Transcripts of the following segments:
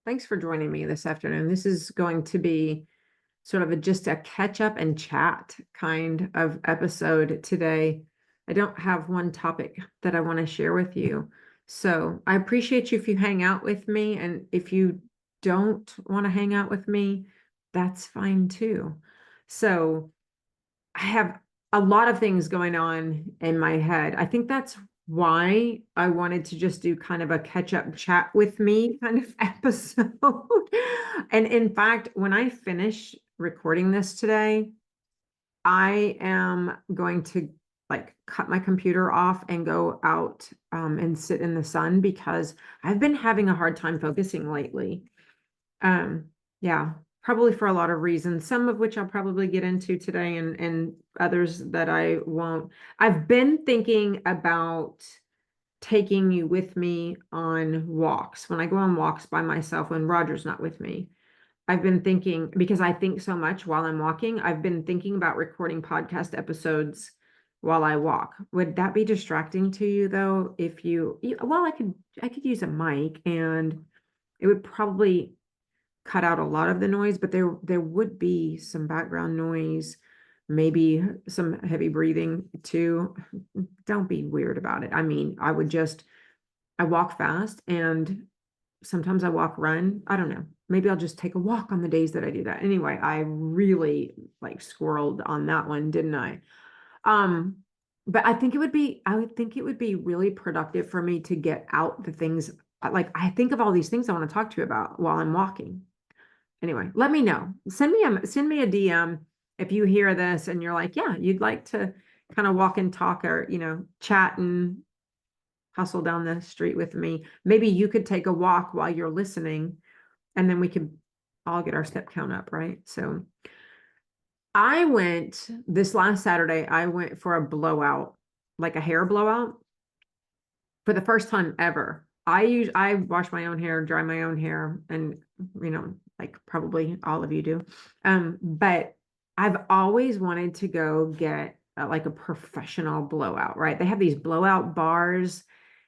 Thanks for joining me this afternoon. This is going to be sort of just a catch up and chat kind of episode today. I don't have one topic that I want to share with you. So I appreciate you if you hang out with me. And if you don't want to hang out with me, that's fine too. So I have a lot of things going on in my head. I think that's why I wanted to just do kind of a catch up chat with me kind of episode. And in fact, when I finish recording this today, I am going to like cut my computer off and go out and sit in the sun because I've been having a hard time focusing lately. Um, yeah, probably for a lot of reasons, some of which I'll probably get into today and others that I won't. I've been thinking about taking you with me on walks. When I go on walks by myself, when Roger's not with me, I've been thinking, because I think so much while I'm walking, I've been thinking about recording podcast episodes while I walk. Would that be distracting to you though? If well, I could use a mic and it would probably cut out a lot of the noise, but there would be some background noise, maybe some heavy breathing too. Don't be weird about it. I mean, I walk fast and sometimes I walk run. I don't know. Maybe I'll just take a walk on the days that I do that. Anyway, I really like squirreled on that one, didn't I? Um, but I would think it would be really productive for me to get out the things like I think of all these things I want to talk to you about while I'm walking. Anyway, let me know. Send me a DM if you hear this and you're like, yeah, you'd like to kind of walk and talk or, chat and hustle down the street with me. Maybe you could take a walk while you're listening and then we could all get our step count up, right? So I went this last Saturday, I went for a blowout, like a hair blowout for the first time ever. I wash my own hair, dry my own hair, and like probably all of you do. But I've always wanted to go get like a professional blowout, right? They have these blowout bars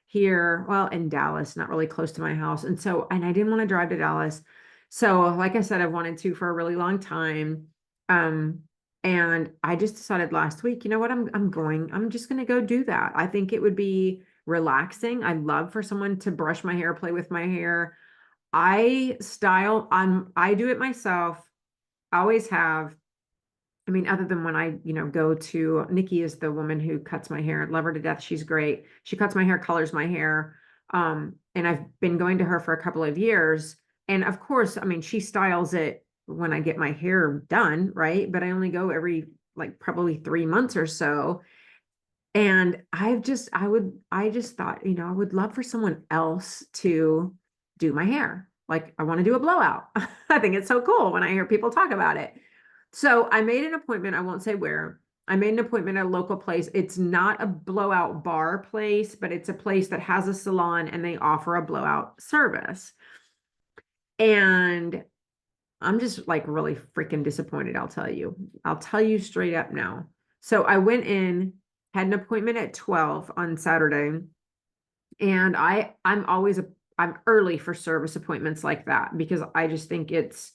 here, well, in Dallas, not really close to my house. And I didn't want to drive to Dallas. So, like I said, I've wanted to for a really long time. Um, and I just decided last week, you know what, I'm just gonna go do that. I think it would be relaxing. I love for someone to brush my hair, play with my hair. I do it myself. I always have. I mean, other than when I, go to Nikki is the woman who cuts my hair. Love her to death. She's great. She cuts my hair, colors my hair. And I've been going to her for a couple of years. And of course, I mean, she styles it when I get my hair done, right? But I only go every like probably 3 months or so. And I just thought, I would love for someone else to do my hair. Like I want to do a blowout. I think it's so cool when I hear people talk about it. So I made an appointment. I won't say where. I made an appointment at a local place. It's not a blowout bar place, but it's a place that has a salon and they offer a blowout service. And I'm just like really freaking disappointed, I'll tell you. I'll tell you straight up now. So I went in, had an appointment at 12 on Saturday, and I'm early for service appointments like that because I just think it's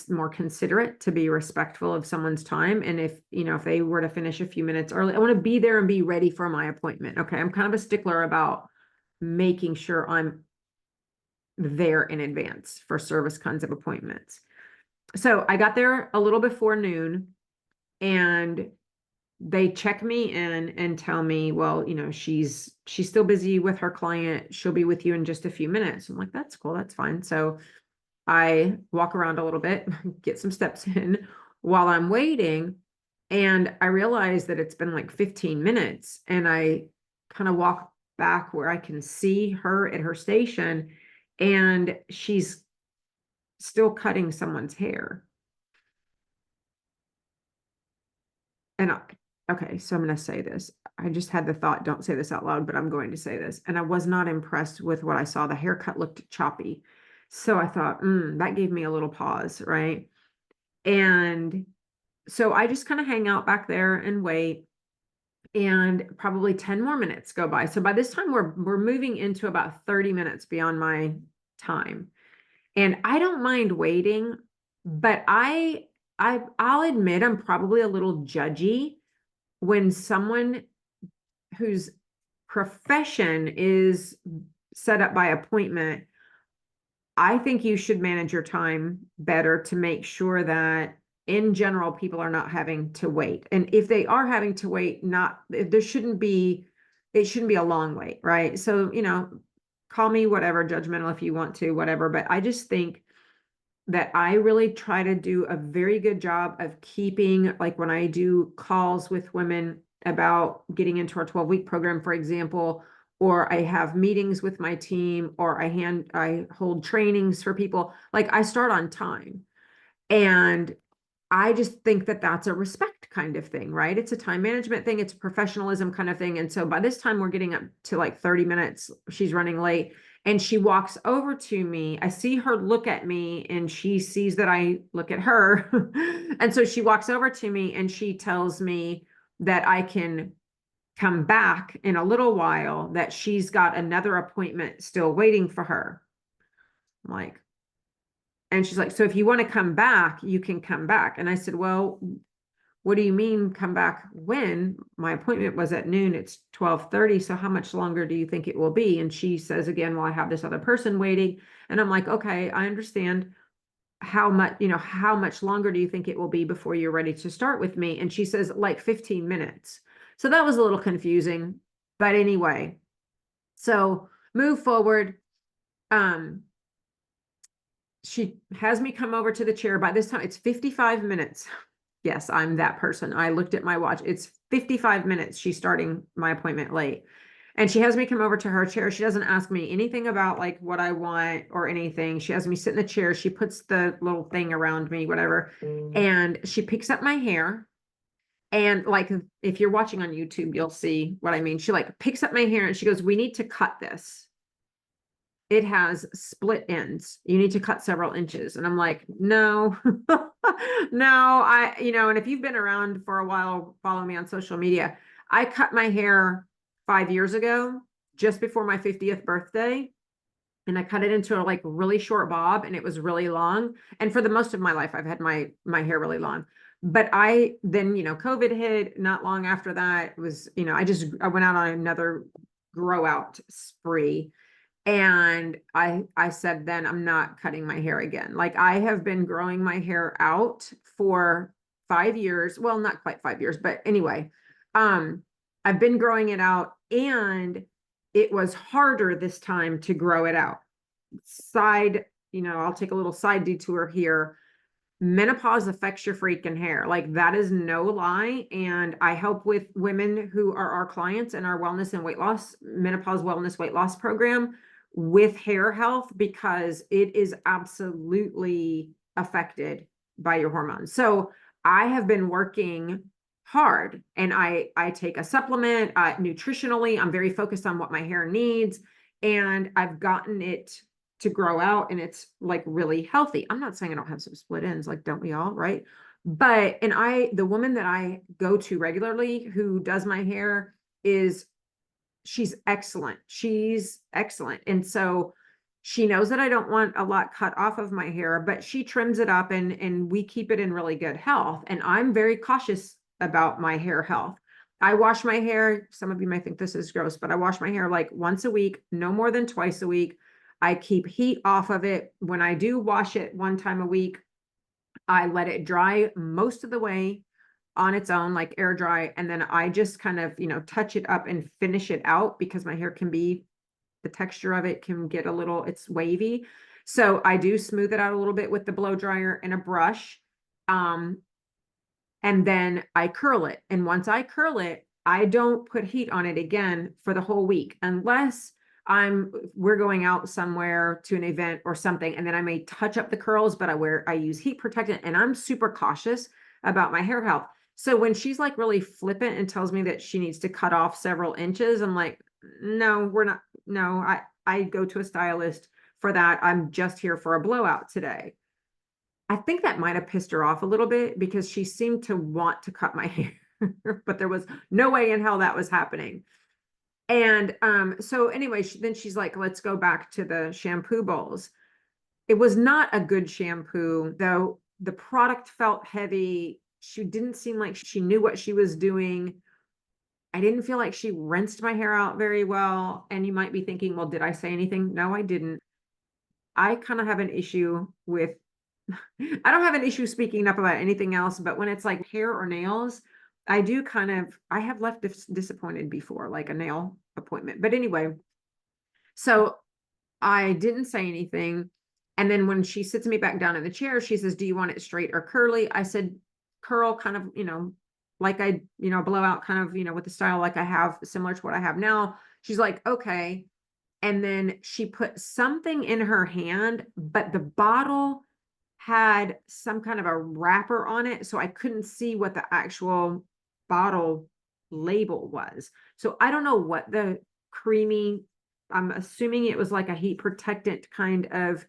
more considerate to be respectful of someone's time. And if they were to finish a few minutes early, I want to be there and be ready for my appointment. Okay. I'm kind of a stickler about making sure I'm there in advance for service kinds of appointments. So I got there a little before noon and they check me in and tell me, well, she's still busy with her client. She'll be with you in just a few minutes. I'm like, that's cool. That's fine. So I walk around a little bit, get some steps in while I'm waiting. And I realize that it's been like 15 minutes. And I kind of walk back where I can see her at her station. And she's still cutting someone's hair. And okay, so I'm going to say this. I just had the thought, don't say this out loud, but I'm going to say this. And I was not impressed with what I saw. The haircut looked choppy. So I thought, that gave me a little pause, right? And so I just kind of hang out back there and wait. And probably 10 more minutes go by. So by this time we're moving into about 30 minutes beyond my time. And I don't mind waiting, but I'll admit I'm probably a little judgy when someone whose profession is set up by appointment. I think you should manage your time better to make sure that in general people are not having to wait. And if they are having to wait, not there shouldn't be it shouldn't be a long wait, right? So, call me whatever, judgmental if you want to, whatever, but I just think that I really try to do a very good job of keeping, like when I do calls with women about getting into our 12-week program, for example, or I have meetings with my team, or I hold trainings for people, like I start on time. And I just think that that's a respect kind of thing, right? It's a time management thing, it's a professionalism kind of thing. And so by this time, we're getting up to like 30 minutes. She's running late and she walks over to me. I see her look at me and she sees that I look at her. And so she walks over to me and she tells me that I can come back in a little while, that she's got another appointment still waiting for her. I'm like, and she's like, so if you want to come back, you can come back. And I said, well, what do you mean come back when? My appointment was at noon. It's 12:30. So how much longer do you think it will be? And she says again, well, I have this other person waiting. And I'm like, okay, I understand. How much longer do you think it will be before you're ready to start with me? And she says like 15 minutes. So that was a little confusing, but anyway, so move forward. She has me come over to the chair. By this time, it's 55 minutes. Yes, I'm that person. I looked at my watch. It's 55 minutes. She's starting my appointment late. And she has me come over to her chair. She doesn't ask me anything about like what I want or anything. She has me sit in the chair. She puts the little thing around me, whatever. And she picks up my hair. And like, if you're watching on YouTube, you'll see what I mean. She like picks up my hair and she goes, we need to cut this. It has split ends. You need to cut several inches. And I'm like, no, no, and if you've been around for a while, follow me on social media. I cut my hair 5 years ago, just before my 50th birthday. And I cut it into a like really short bob and it was really long. And for the most of my life, I've had my hair really long. But I then, COVID hit not long after that. It was, I went out on another grow out spree. And I said, then I'm not cutting my hair again. Like I have been growing my hair out for 5 years. Well, not quite 5 years, but anyway, I've been growing it out and it was harder this time to grow it out. I'll take a little side detour here. Menopause affects your freaking hair. Like that is no lie. And I help with women who are our clients in our wellness and weight loss, menopause wellness weight loss program with hair health because it is absolutely affected by your hormones. So I have been working hard and I take a supplement nutritionally. I'm very focused on what my hair needs and I've gotten it to grow out and it's like really healthy. I'm not saying I don't have some split ends, like don't we all, right? But the woman that I go to regularly who does my hair she's excellent. She's excellent. And so she knows that I don't want a lot cut off of my hair, but she trims it up and we keep it in really good health. And I'm very cautious about my hair health. I wash my hair. Some of you might think this is gross, but I wash my hair like once a week, no more than twice a week. I keep heat off of it. When I do wash it one time a week, I let it dry most of the way on its own, like air dry. And then I just kind of, touch it up and finish it out because my hair the texture of it can get it's wavy. So I do smooth it out a little bit with the blow dryer and a brush. And then I curl it. And once I curl it, I don't put heat on it again for the whole week unless we're going out somewhere to an event or something. And then I may touch up the curls, but I use heat protectant and I'm super cautious about my hair health. So when she's like really flippant and tells me that she needs to cut off several inches, I'm like, no, we're not. No, I go to a stylist for that. I'm just here for a blowout today. I think that might have pissed her off a little bit because she seemed to want to cut my hair, but there was no way in hell that was happening. And so anyway, then she's like, let's go back to the shampoo bowls. it was not a good shampoo, though the product felt heavy. She didn't seem like she knew what she was doing. I didn't feel like she rinsed my hair out very well. And you might be thinking, well, did I say anything? No, I didn't. I kind of have an issue with, I don't have an issue speaking up about anything else, but when it's like hair or nails, I have left disappointed before, like a nail appointment. But anyway, so I didn't say anything. And then when she sits me back down in the chair, she says, do you want it straight or curly? I said, curl, kind of, like blowout kind of, with the style like I have, similar to what I have now. She's like, okay. And then she put something in her hand, but the bottle had some kind of a wrapper on it. So I couldn't see what the actual bottle label was. So I don't know what the creamy, I'm assuming it was like a heat protectant kind of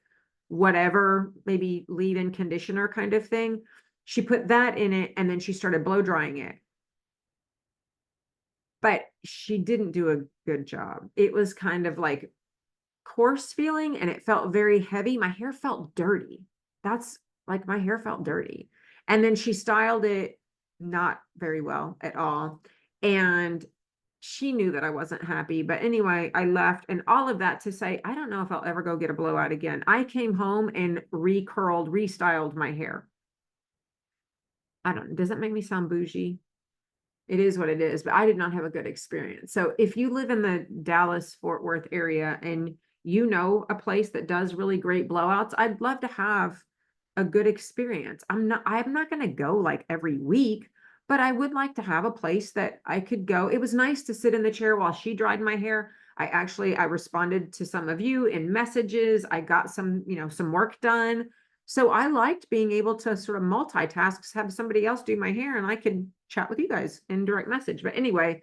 whatever, maybe leave-in conditioner kind of thing. She put that in it and then she started blow drying it. But she didn't do a good job. It was kind of like coarse feeling and it felt very heavy. My hair felt dirty. That's like my hair felt dirty. And then she styled it not very well at all. And she knew that I wasn't happy. But anyway, I left, and all of that to say, I don't know if I'll ever go get a blowout again. I came home and recurled, restyled my hair. I don't, does that make me sound bougie? It is what it is, but I did not have a good experience. So if you live in the Dallas Fort Worth area and you know a place that does really great blowouts, I'd love to have a good experience. I'm not going to go like every week, but I would like to have a place that I could go. It was nice to sit in the chair while she dried my hair. I responded to some of you in messages. I got some work done. So I liked being able to sort of multitask, have somebody else do my hair and I could chat with you guys in direct message. But anyway,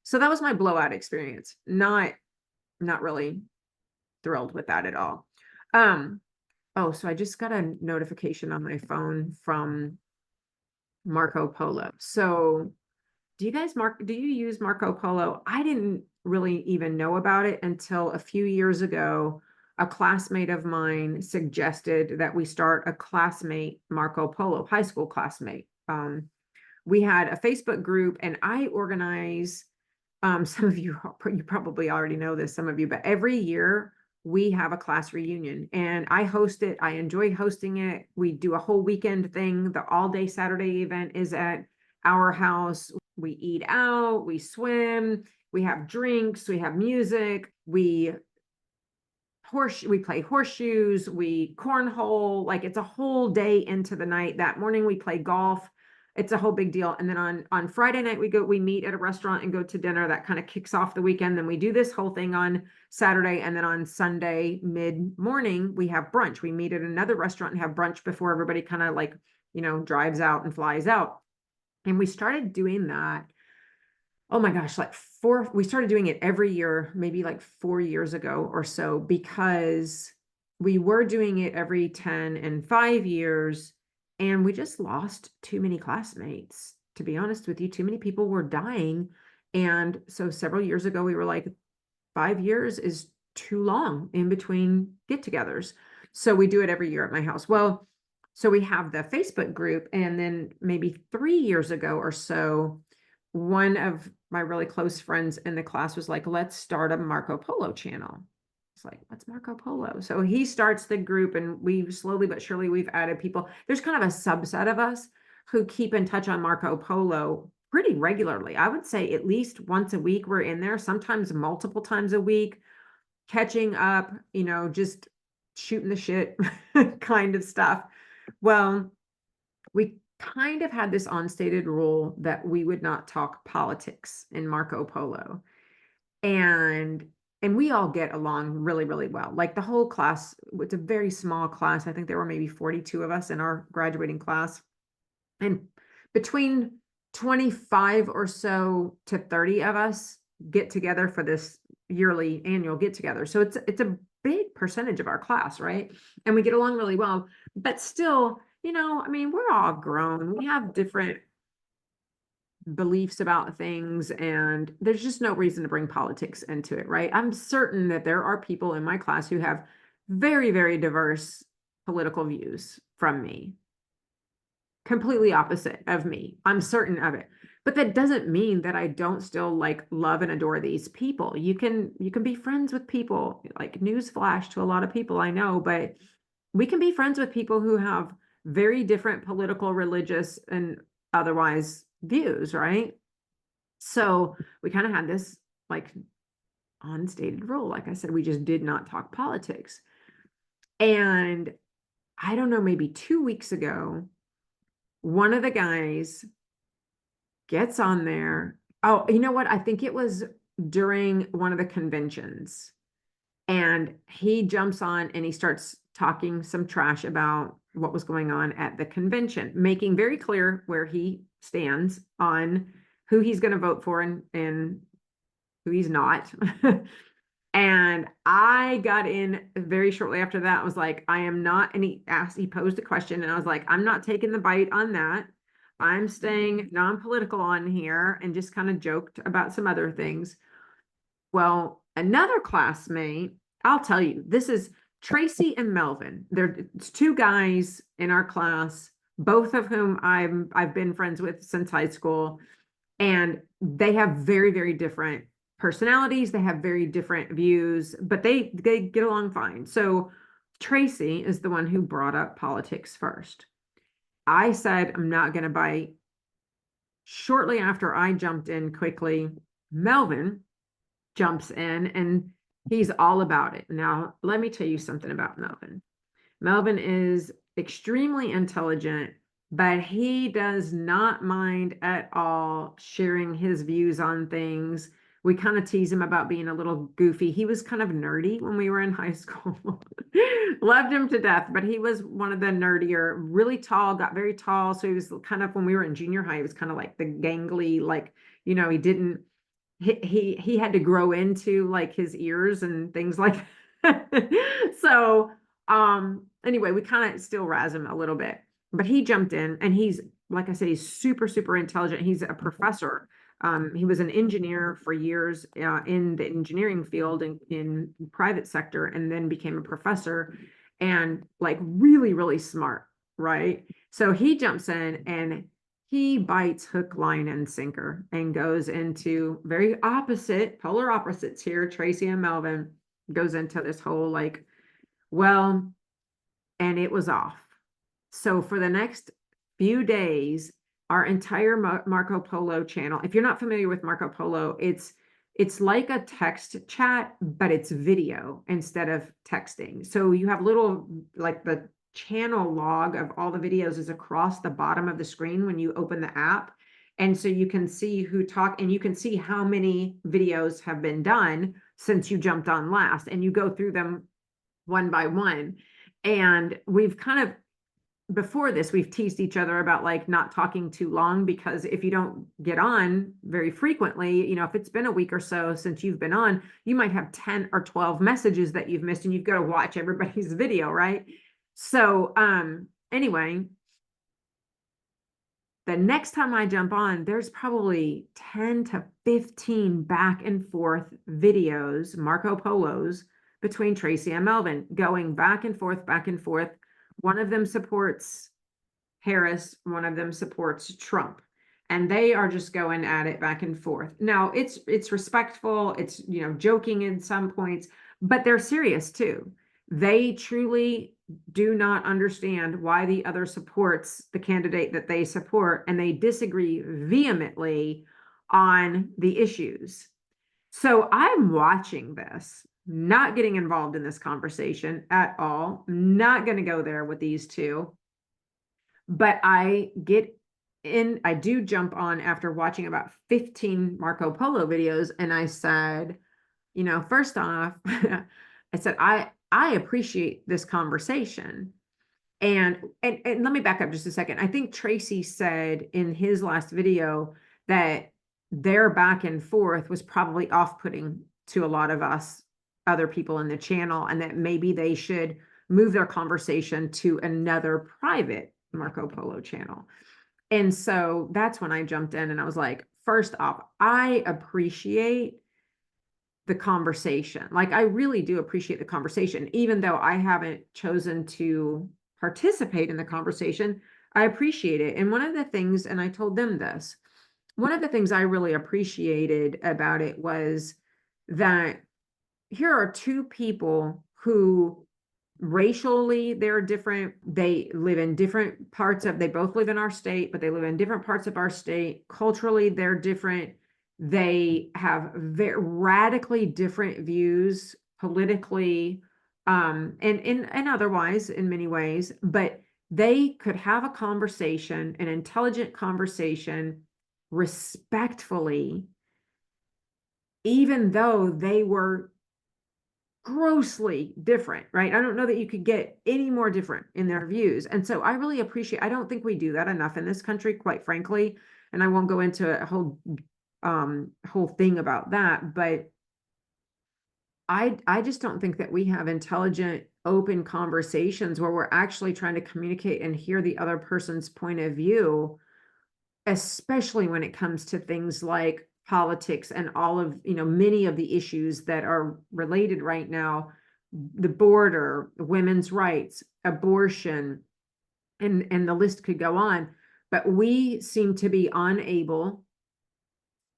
so that was my blowout experience. Not really thrilled with that at all. Oh, so I just got a notification on my phone from Marco Polo. So do you use Marco Polo? I didn't really even know about it until a few years ago. A classmate of mine suggested that we start a classmate Marco Polo, high school classmate. We had a Facebook group and I organize, some of you probably already know this, some of you, but every year we have a class reunion and I host it. I enjoy hosting it. We do a whole weekend thing. The all day Saturday event is at our house. We eat out, we swim, we have drinks, we have music, we play horseshoes, we cornhole, like it's a whole day into the night. That morning we play golf. It's a whole big deal. And then on Friday night we meet at a restaurant and go to dinner. That kind of kicks off the weekend. Then we do this whole thing on Saturday, and then on Sunday mid-morning we have brunch. We meet at another restaurant and have brunch before everybody kind of like, drives out and flies out. And we started doing that. Oh my gosh, we started doing it every year, maybe like 4 years ago or so, because we were doing it every 10 and 5 years, and we just lost too many classmates. To be honest with you, too many people were dying. And so several years ago, we were like, 5 years is too long in between get-togethers. So we do it every year at my house. Well, so we have the Facebook group, and then maybe 3 years ago or so, one of my really close friends in the class was like, let's start a Marco Polo channel. It's like, what's Marco Polo? So he starts the group, and we slowly but surely we've added people. There's kind of a subset of us who keep in touch on Marco Polo pretty regularly. I would say at least once a week we're in there, sometimes multiple times a week, catching up, just shooting the shit kind of stuff. Well, we kind of had this unstated rule that we would not talk politics in Marco Polo. And we all get along really, really well. Like the whole class, it's a very small class. I think there were maybe 42 of us in our graduating class. And between 25 or so to 30 of us get together for this yearly annual get together. So it's a big percentage of our class, right? And we get along really well, but still, we're all grown. We have different beliefs about things, and there's just no reason to bring politics into it, right? I'm certain that there are people in my class who have very, very diverse political views from me, completely opposite of me. I'm certain of it. But that doesn't mean that I don't still like love and adore these people. You can be friends with people, like newsflash to a lot of people I know, but we can be friends with people who have very different political, religious, and otherwise views, right? So we kind of had this like unstated rule. Like I said, we just did not talk politics. And I don't know, maybe 2 weeks ago, one of the guys gets on there. Oh, you know what? I think it was during one of the conventions. And he jumps on and he starts talking some trash about what was going on at the convention, making very clear where he stands on who he's going to vote for and who he's not. And I got in very shortly after that. I was like, I am not, and he posed a question, and I was like, I'm not taking the bite on that. I'm staying non-political on here, and just kind of joked about some other things. Well, another classmate, I'll tell you, this is Tracy and Melvin. It's two guys in our class, both of whom I've been friends with since high school, and they have very, very different personalities. They have very different views, but they get along fine. So Tracy is the one who brought up politics first. I said I'm not going to bite. Shortly after I jumped in quickly, Melvin jumps in and he's all about it. Now, let me tell you something about Melvin. Melvin is extremely intelligent, but he does not mind at all sharing his views on things. We kind of tease him about being a little goofy. He was kind of nerdy when we were in high school. Loved him to death, but he was one of the nerdier, really tall, got very tall. So he was kind of, when we were in junior high, he was kind of like the gangly, like, he didn't he had to grow into like his ears and things like that. So anyway, we kind of still razz him a little bit, but he jumped in and he's, like I said, he's super, super intelligent. He's a professor. He was an engineer for years in the engineering field in private sector, and then became a professor, and like really, really smart, right? So he jumps in and he bites hook, line, and sinker and goes into very polar opposites here. Tracy and Melvin goes into this whole like, well, and it was off. So for the next few days, our entire Marco Polo channel, if you're not familiar with Marco Polo, it's like a text chat, but it's video instead of texting. So you have little, like the channel log of all the videos is across the bottom of the screen when you open the app. And so you can see who talk, and you can see how many videos have been done since you jumped on last, and you go through them one by one. And we've kind of, before this, we've teased each other about like not talking too long, because if you don't get on very frequently, if it's been a week or so since you've been on, you might have 10 or 12 messages that you've missed, and you've got to watch everybody's video, right? So anyway, the next time I jump on, there's probably 10 to 15 back and forth videos, Marco Polos, between Tracy and Melvin, going back and forth, back and forth. One of them supports Harris, one of them supports Trump, and they are just going at it back and forth. Now it's respectful, it's joking in some points, but they're serious too. They truly do not understand why the other supports the candidate that they support, and they disagree vehemently on the issues. So I'm watching this, not getting involved in this conversation at all, not going to go there with these two. But I do jump on after watching about 15 Marco Polo videos. And I said, first off, I said, I appreciate this conversation. And let me back up just a second. I think Tracy said in his last video that their back and forth was probably off-putting to a lot of us other people in the channel, and that maybe they should move their conversation to another private Marco Polo channel. And so that's when I jumped in and I was like, first off, I appreciate the conversation. Like, I really do appreciate the conversation, even though I haven't chosen to participate in the conversation. I appreciate it. And one of the things, and I told them this, one of the things I really appreciated about it was that here are two people who racially they're different. They live in different parts of, they both live in our state, but they live in different parts of our state. Culturally, they're different. They have very radically different views politically, and otherwise in many ways, but they could have a conversation, an intelligent conversation, respectfully, even though they were grossly different, right? I don't know that you could get any more different in their views. And so I really appreciate, I don't think we do that enough in this country, quite frankly. And I won't go into a whole thing about that, but I just don't think that we have intelligent, open conversations where we're actually trying to communicate and hear the other person's point of view, especially when it comes to things like politics and all of, many of the issues that are related right now, the border, women's rights, abortion, and the list could go on. But we seem to be unable,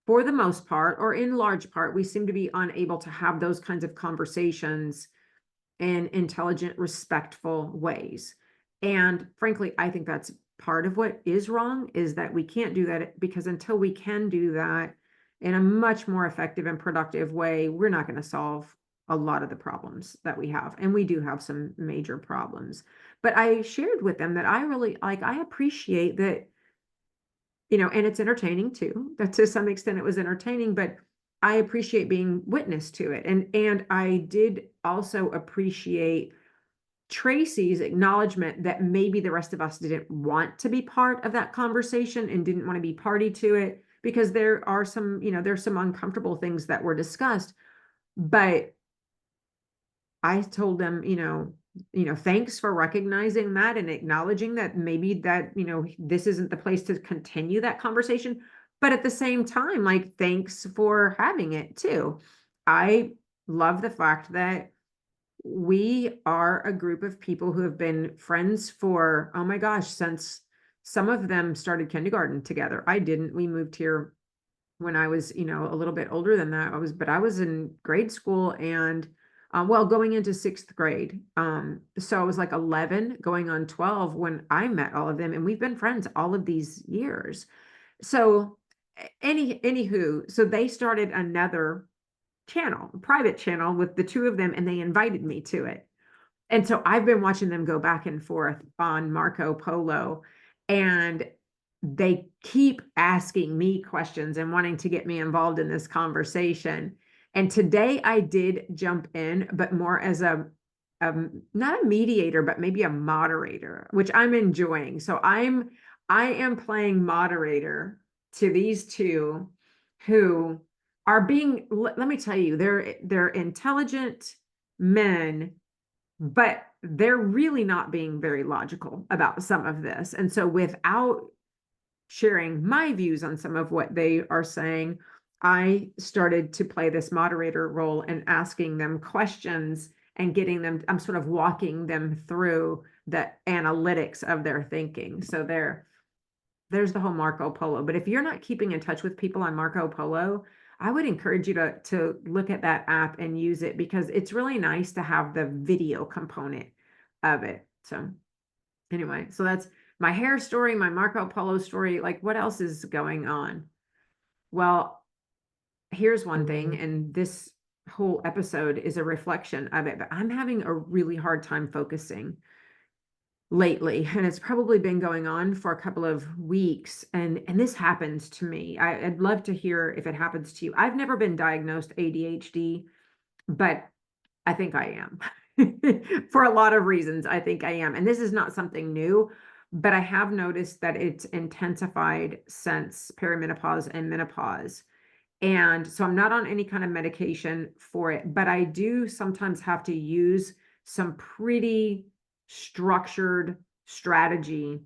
for the most part, or in large part, we seem to be unable to have those kinds of conversations in intelligent, respectful ways. And frankly, I think that's part of what is wrong, is that we can't do that, because until we can do that in a much more effective and productive way, we're not going to solve a lot of the problems that we have. And we do have some major problems. But I shared with them that I really I appreciate that, and it's entertaining too. That to some extent it was entertaining, but I appreciate being witness to it. And I did also appreciate Tracy's acknowledgement that maybe the rest of us didn't want to be part of that conversation and didn't want to be party to it, because there are some, there's some uncomfortable things that were discussed. But I told them, thanks for recognizing that and acknowledging that maybe that, this isn't the place to continue that conversation. But at the same time, like, thanks for having it too. I love the fact that we are a group of people who have been friends for, oh my gosh, since some of them started kindergarten together. I didn't. We moved here when I was, a little bit older than that. But I was in grade school and, well, going into sixth grade. So I was like 11 going on 12 when I met all of them, and we've been friends all of these years. So anywho, so they started another channel, a private channel with the two of them, and they invited me to it. And so I've been watching them go back and forth on Marco Polo, and they keep asking me questions and wanting to get me involved in this conversation. And today I did jump in, but more as not a mediator, but maybe a moderator, which I'm enjoying. So I am playing moderator to these two who are being, let me tell you, they're intelligent men, but they're really not being very logical about some of this. And so without sharing my views on some of what they are saying, I started to play this moderator role and asking them questions and getting them, I'm sort of walking them through the analytics of their thinking. So there's the whole Marco Polo. But if you're not keeping in touch with people on Marco Polo, I would encourage you to look at that app and use it, because it's really nice to have the video component of it. So anyway, so that's my hair story, my Marco Polo story. Like, what else is going on? Well, here's one thing, and this whole episode is a reflection of it, but I'm having a really hard time focusing lately, and it's probably been going on for a couple of weeks, and this happens to me. I'd love to hear if it happens to you. I've never been diagnosed ADHD, but I think I am. For a lot of reasons, I think I am. And this is not something new, but I have noticed that it's intensified since perimenopause and menopause. And so I'm not on any kind of medication for it, but I do sometimes have to use some pretty structured strategy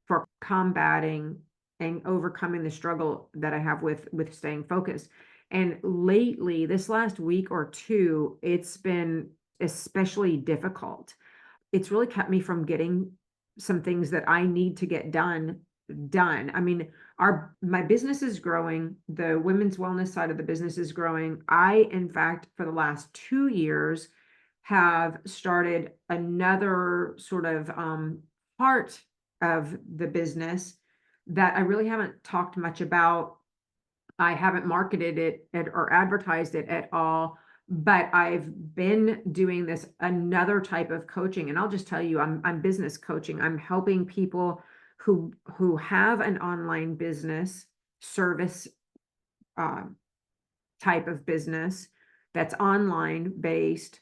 for combating and overcoming the struggle that I have with staying focused. And lately, this last week or two, it's been especially difficult. It's really kept me from getting some things that I need to get done. I mean, our my business is growing. The women's wellness side of the business is growing. I, in fact, for the last 2 years, have started another sort of part of the business that I really haven't talked much about. I haven't marketed it or advertised it at all, but I've been doing this another type of coaching. And I'll just tell you, I'm business coaching. I'm helping people who have an online business service uh, type of business that's online based,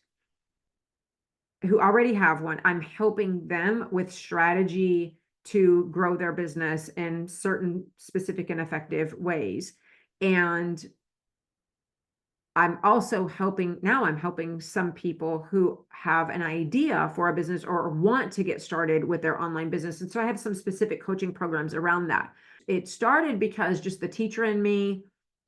who already have one. I'm helping them with strategy to grow their business in certain specific and effective ways. And I'm helping some people who have an idea for a business or want to get started with their online business. And so I have some specific coaching programs around that. It started because just the teacher in me,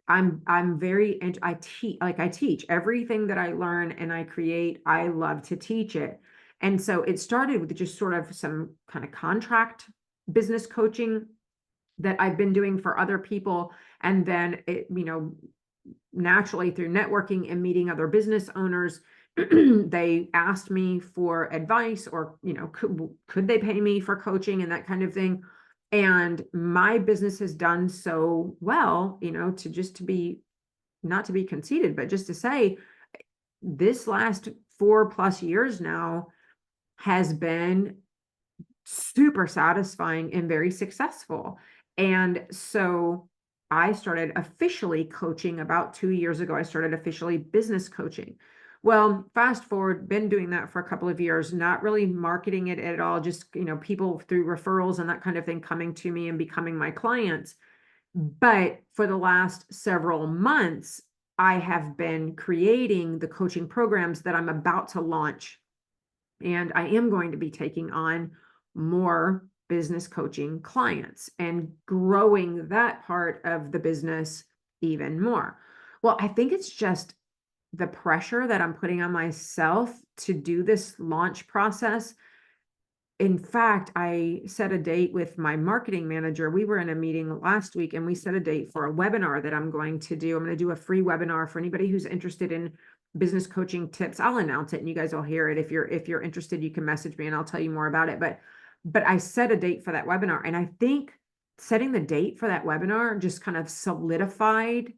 I'm very, and I teach everything that I learn and I create. I love to teach it. And so it started with just sort of some kind of contract business coaching that I've been doing for other people. And then naturally through networking and meeting other business owners, they asked me for advice, or could they pay me for coaching and that kind of thing. And my business has done so well, to be, not to be conceited, but just to say, this last 4+ years now has been super satisfying and very successful. And so I started officially coaching about 2 years ago. I started officially business coaching. Well, fast forward, been doing that for a couple of years, not really marketing it at all, just, people through referrals and that kind of thing coming to me and becoming my clients. But for the last several months, I have been creating the coaching programs that I'm about to launch. And I am going to be taking on more business coaching clients and growing that part of the business even more. Well, I think it's just the pressure that I'm putting on myself to do this launch process. In fact, I set a date with my marketing manager. We were in a meeting last week and we set a date for a webinar that I'm going to do. I'm going to do a free webinar for anybody who's interested in business coaching tips. I'll announce it and you guys will hear it. If you're interested, you can message me and I'll tell you more about it. But I set a date for that webinar, and I think setting the date for that webinar just kind of solidified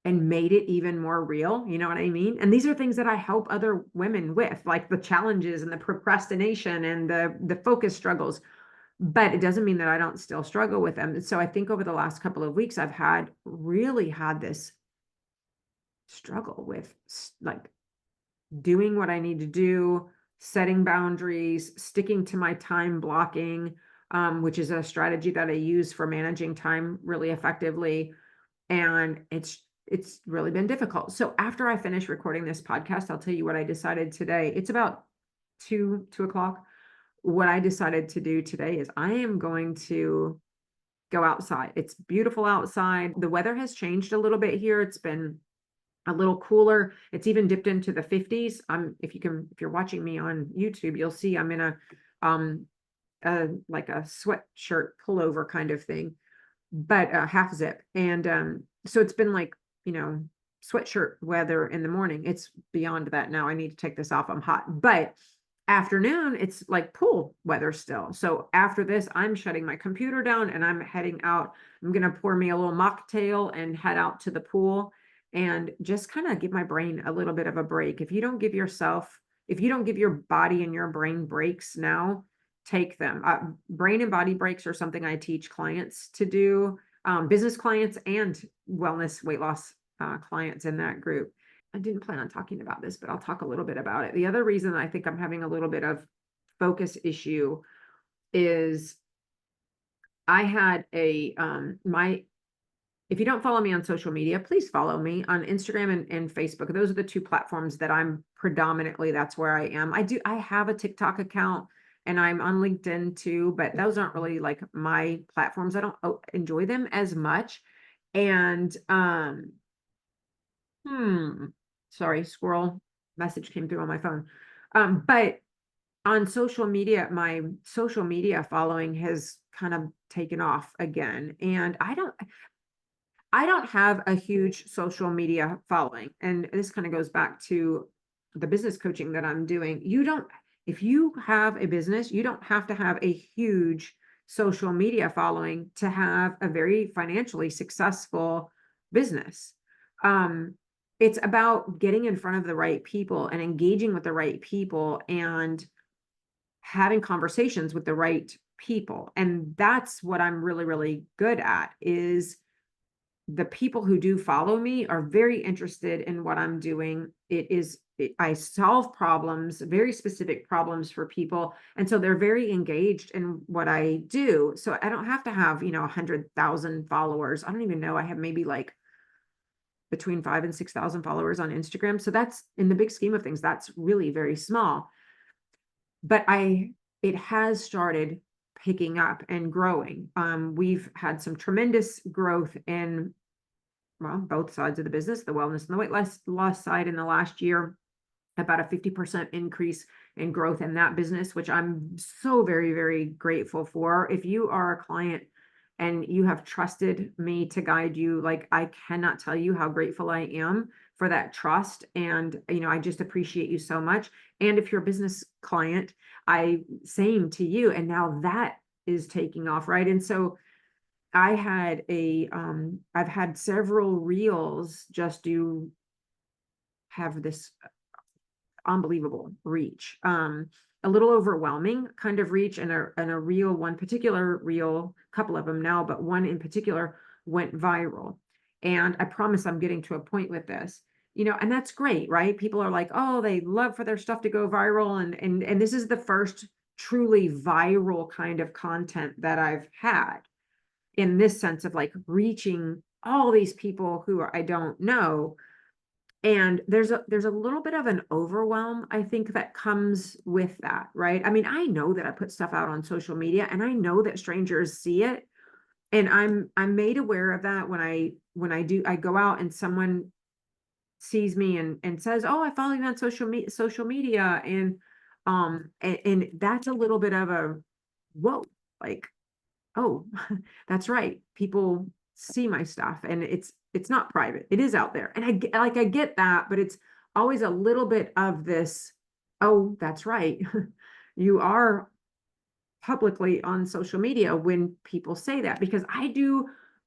and made it even more real. You know what I mean? And these are things that I help other women with, like the challenges and the procrastination and the focus struggles. But it doesn't mean that I don't still struggle with them. And so I think over the last couple of weeks, I've really had this struggle with like doing what I need to do, setting boundaries, sticking to my time blocking, which is a strategy that I use for managing time really effectively. And it's really been difficult. So after I finish recording this podcast, I'll tell you what I decided today. It's about 2 o'clock. What I decided to do today is I am going to go outside. It's beautiful outside. The weather has changed a little bit here. It's been a little cooler. It's even dipped into the 50s. If you're watching me on YouTube, you'll see I'm in like a sweatshirt pullover kind of thing, but half zip. And so it's been like, sweatshirt weather in the morning. It's beyond that now. I need to take this off. I'm hot. But afternoon, it's like pool weather still. So after this, I'm shutting my computer down and I'm heading out. I'm going to pour me a little mocktail and head out to the pool and just kind of give my brain a little bit of a break. If you don't give your body and your brain breaks now, take them. Brain and body breaks are something I teach clients to do, business clients and wellness weight loss clients in that group. I didn't plan on talking about this, but I'll talk a little bit about it. The other reason I think I'm having a little bit of focus issue is I had if you don't follow me on social media, please follow me on Instagram and Facebook. Those are the two platforms that I'm predominantly, that's where I am. I have a TikTok account and I'm on LinkedIn too, but those aren't really like my platforms. I don't enjoy them as much. And Hmm. Sorry, squirrel message came through on my phone. But on social media, my social media following has kind of taken off again. And I don't have a huge social media following. And this kind of goes back to the business coaching that I'm doing. If you have a business, you don't have to have a huge social media following to have a very financially successful business. Um, it's about getting in front of the right people and engaging with the right people and having conversations with the right people. And that's what I'm really, really good at is the people who do follow me are very interested in what I'm doing. I solve problems, very specific problems for people. And so they're very engaged in what I do. So I don't have to have, 100,000 followers. I don't even know. I have maybe like between 5 and 6,000 followers on Instagram. So that's in the big scheme of things, that's really very small. But it has started picking up and growing. We've had some tremendous growth in both sides of the business, the wellness and the weight loss side in the last year, about a 50% increase in growth in that business, which I'm so very, very grateful for. If you are a client and you have trusted me to guide you, like I cannot tell you how grateful I am for that trust. And, I just appreciate you so much. And if you're a business client, same to you. And now that is taking off, right? And so I've had several reels just do have this unbelievable reach. A little overwhelming kind of reach and a reel, one particular reel, couple of them now, but one in particular went viral. And I promise I'm getting to a point with this, and that's great, right? People are like, oh, they love for their stuff to go viral. And this is the first truly viral kind of content that I've had in this sense of like reaching all these people who I don't know. And there's a little bit of an overwhelm, I think, that comes with that, right? I mean, I know that I put stuff out on social media and I know that strangers see it. And I'm made aware of that when I go out and someone sees me and says, "Oh, I follow you on social media." And that's a little bit of a whoa, like, oh, that's right. People see my stuff and it's not private. It is out there. And I get that, but it's always a little bit of this, oh, that's right. You are publicly on social media when people say that because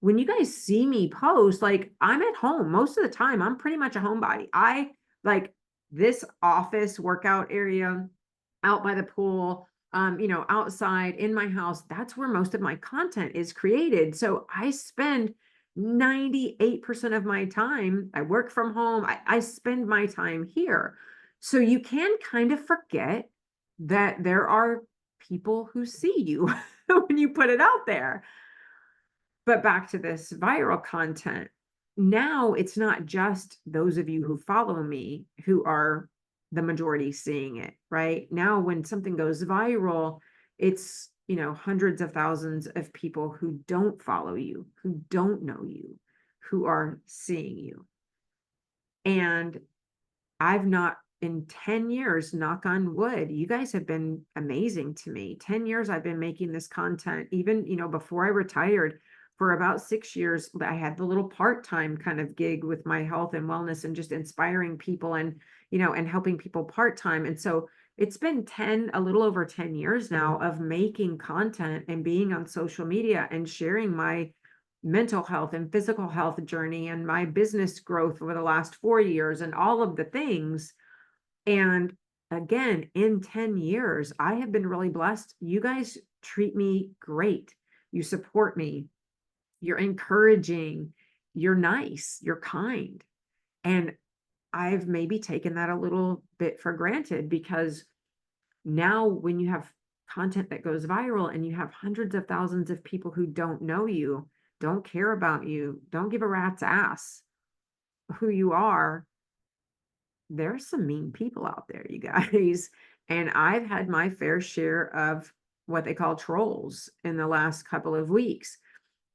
when you guys see me post, like I'm at home most of the time. I'm pretty much a homebody. I like this office workout area out by the pool, outside in my house. That's where most of my content is created. So I spend 98% of my time, I work from home. I spend my time here. So you can kind of forget that there are people who see you when you put it out there. But back to this viral content. Now it's not just those of you who follow me who are the majority seeing it, right? Now, when something goes viral, it's, hundreds of thousands of people who don't follow you, who don't know you, who are seeing you. And I've not in 10 years, knock on wood, you guys have been amazing to me. 10 years I've been making this content. Even, before I retired, for about 6 years, I had the little part-time kind of gig with my health and wellness and just inspiring people and helping people part-time. And so it's been a little over 10 years now of making content and being on social media and sharing my mental health and physical health journey and my business growth over the last 4 years and all of the things. And again, in 10 years, I have been really blessed. You guys treat me great. You support me. You're encouraging. You're nice. You're kind. And I've maybe taken that a little bit for granted because now when you have content that goes viral and you have hundreds of thousands of people who don't know you, don't care about you, don't give a rat's ass who you are, there's some mean people out there, you guys. And I've had my fair share of what they call trolls in the last couple of weeks.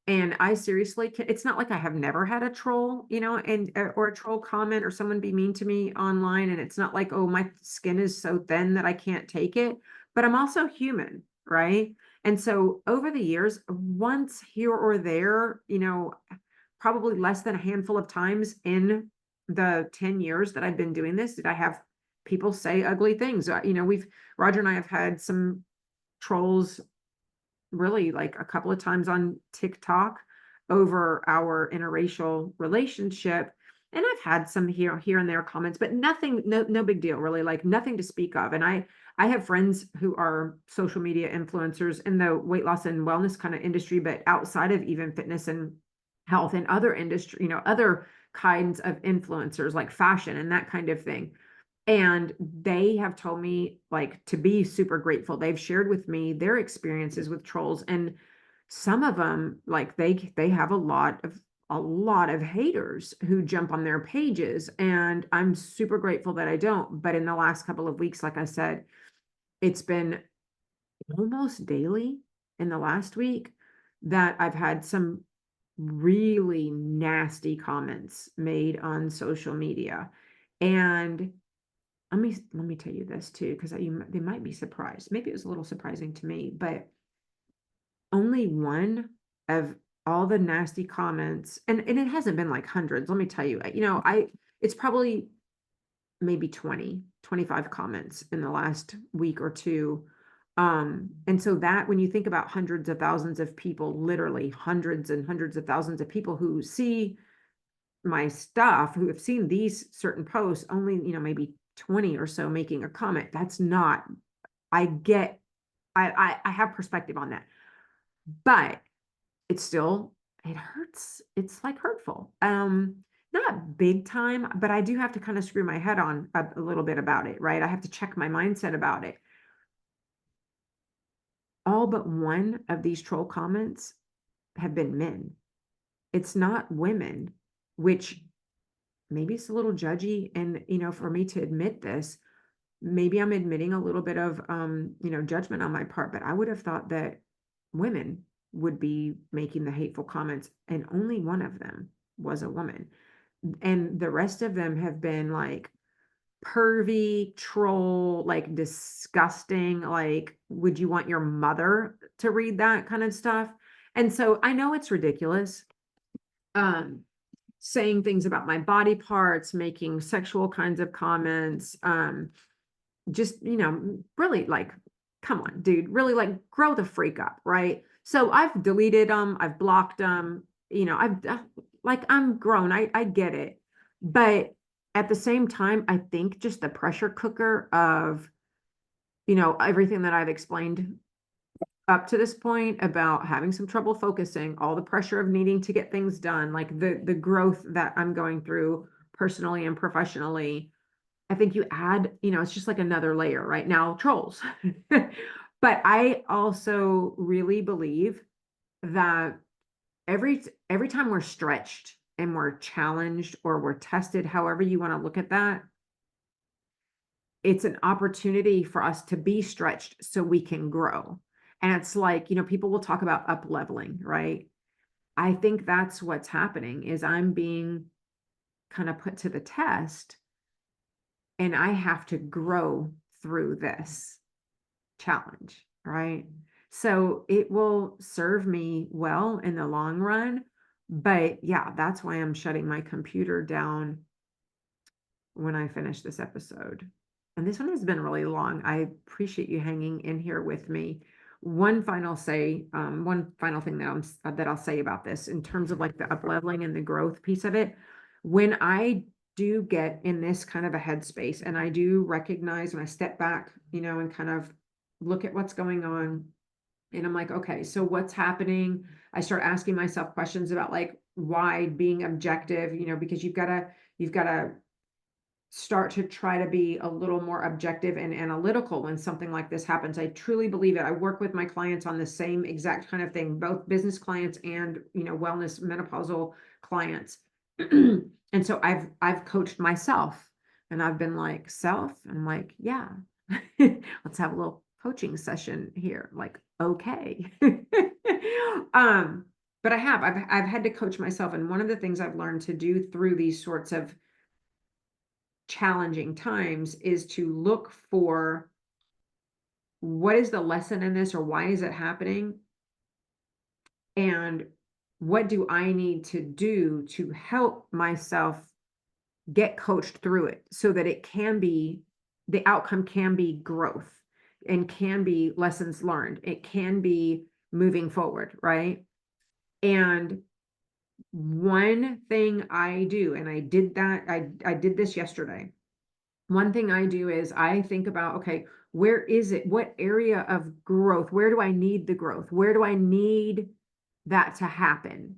And I seriously can, it's not like I have never had a troll, and or a troll comment or someone be mean to me online. And it's not like, oh, my skin is so thin that I can't take it, but I'm also human, right? And so over the years, once here or there, probably less than a handful of times in the 10 years that I've been doing this, did I have people say ugly things. Roger and I have had some trolls really like a couple of times on TikTok over our interracial relationship. And I've had some here and there comments, but nothing, no big deal, really, like nothing to speak of. And I have friends who are social media influencers in the weight loss and wellness kind of industry, but outside of even fitness and health and other industry, other kinds of influencers like fashion and that kind of thing. And they have told me like to be super grateful. They've shared with me their experiences with trolls, and some of them like they have a lot of haters who jump on their pages, and I'm super grateful that I don't. But in the last couple of weeks, like I said, it's been almost daily in the last week that I've had some really nasty comments made on social media. And let me tell you this too, because they might be surprised. Maybe it was a little surprising to me, but only one of all the nasty comments, and it hasn't been like hundreds. Let me tell you, it's probably maybe 25 comments in the last week or two. And so that when you think about hundreds of thousands of people, literally hundreds and hundreds of thousands of people who see my stuff, who have seen these certain posts, only, maybe 20 or so making a comment. That's not, I get, I have perspective on that, but it's still, it hurts. It's like hurtful. Not big time, but I do have to kind of screw my head on a little bit about it, right? I have to check my mindset about it. All but one of these troll comments have been men. It's not women, which maybe it's a little judgy. And, for me to admit this, maybe I'm admitting a little bit of, judgment on my part, but I would have thought that women would be making the hateful comments, and only one of them was a woman. And the rest of them have been like pervy, troll, like disgusting, like, would you want your mother to read that kind of stuff? And so I know it's ridiculous. Um, Saying things about my body parts, making sexual kinds of comments, just, really like, come on, dude, really like grow the freak up, right? So I've deleted them, I've blocked them, I've like, I'm grown, I get it. But at the same time, I think just the pressure cooker of, everything that I've explained up to this point about having some trouble focusing, all the pressure of needing to get things done, like the growth that I'm going through personally and professionally. I think you add, it's just like another layer right now, trolls. But I also really believe that every time we're stretched and we're challenged or we're tested, however you want to look at that, it's an opportunity for us to be stretched so we can grow. And it's like, people will talk about up leveling, right? I think that's what's happening is I'm being kind of put to the test, and I have to grow through this challenge, right? So it will serve me well in the long run. But yeah, that's why I'm shutting my computer down when I finish this episode. And this one has been really long. I appreciate you hanging in here with me. One final thing that I'll say about this in terms of like the up leveling and the growth piece of it. When I do get in this kind of a headspace and I do recognize when I step back, and kind of look at what's going on, and I'm like, okay, so what's happening? I start asking myself questions about like why, being objective, because you've got to start to try to be a little more objective and analytical when something like this happens. I truly believe it. I work with my clients on the same exact kind of thing, both business clients and, wellness menopausal clients. And so I've coached myself, and I've been like, self, and I'm like, yeah, let's have a little coaching session here. Like, okay. um but I've had to coach myself. And one of the things I've learned to do through these sorts of challenging times is to look for what is the lesson in this, or why is it happening? And what do I need to do to help myself get coached through it so that the outcome can be growth and can be lessons learned. It can be moving forward, right? And one thing I do, and I did that, I did this yesterday. One thing I do is I think about, okay, where is it? What area of growth? Where do I need the growth? Where do I need that to happen?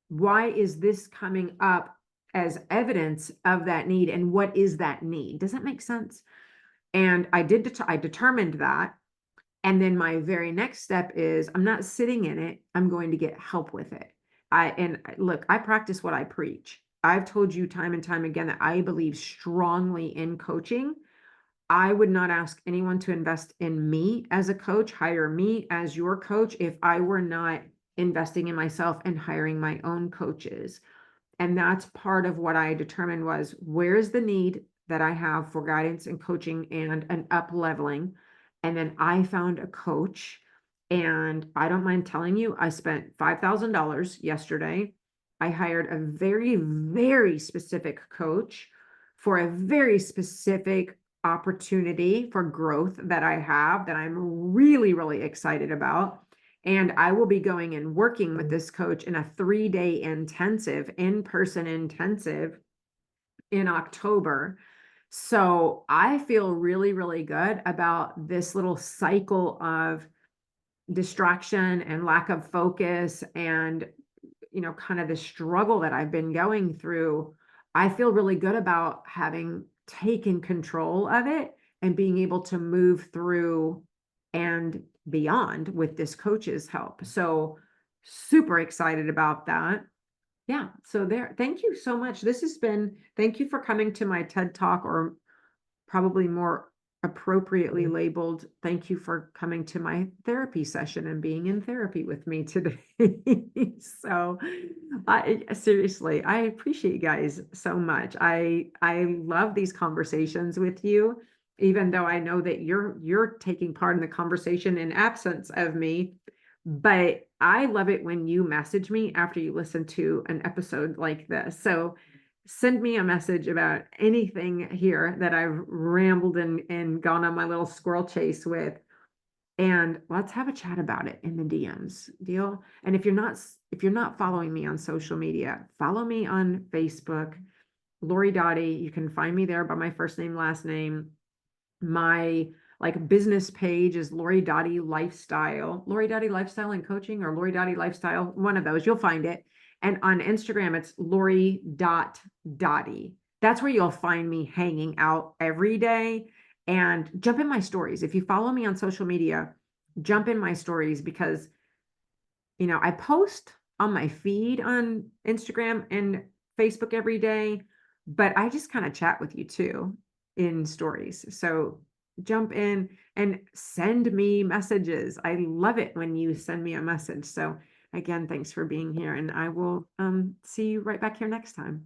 Why is this coming up as evidence of that need? And what is that need? Does that make sense? And I determined that. And then my very next step is I'm not sitting in it. I'm going to get help with it. Look, I practice what I preach. I've told you time and time again that I believe strongly in coaching. I would not ask anyone to invest in me as a coach, hire me as your coach, if I were not investing in myself and hiring my own coaches. And that's part of what I determined was, where's the need that I have for guidance and coaching and an up leveling. And then I found a coach, and I don't mind telling you, I spent $5,000 yesterday. I hired a very, very specific coach for a very specific opportunity for growth that I have, that I'm really, really excited about. And I will be going and working with this coach in a 3-day intensive, in-person intensive in October. So I feel really, really good about this little cycle of distraction and lack of focus and, kind of the struggle that I've been going through. I feel really good about having taken control of it and being able to move through and beyond with this coach's help. So super excited about that. Yeah. So thank you so much. Thank you for coming to my TED Talk, or probably more appropriately labeled, thank you for coming to my therapy session and being in therapy with me today. So seriously, I appreciate you guys so much. I love these conversations with you, even though I know that you're taking part in the conversation in absence of me. But I love it when you message me after you listen to an episode like this. So send me a message about anything here that I've rambled and gone on my little squirrel chase with. And let's have a chat about it in the DMs. Deal? And if you're not following me on social media, follow me on Facebook, Lori Doddy. You can find me there by my first name, last name. My business page is Lori Doddy Lifestyle and Coaching, or Lori Doddy Lifestyle, one of those, you'll find it. And on Instagram, it's Lori.Doddy. That's where you'll find me hanging out every day. And jump in my stories. If you follow me on social media, jump in my stories, because I post on my feed on Instagram and Facebook every day, but I just kind of chat with you too in stories. So jump in and send me messages. I love it when you send me a message. So again, thanks for being here, and I will see you right back here next time.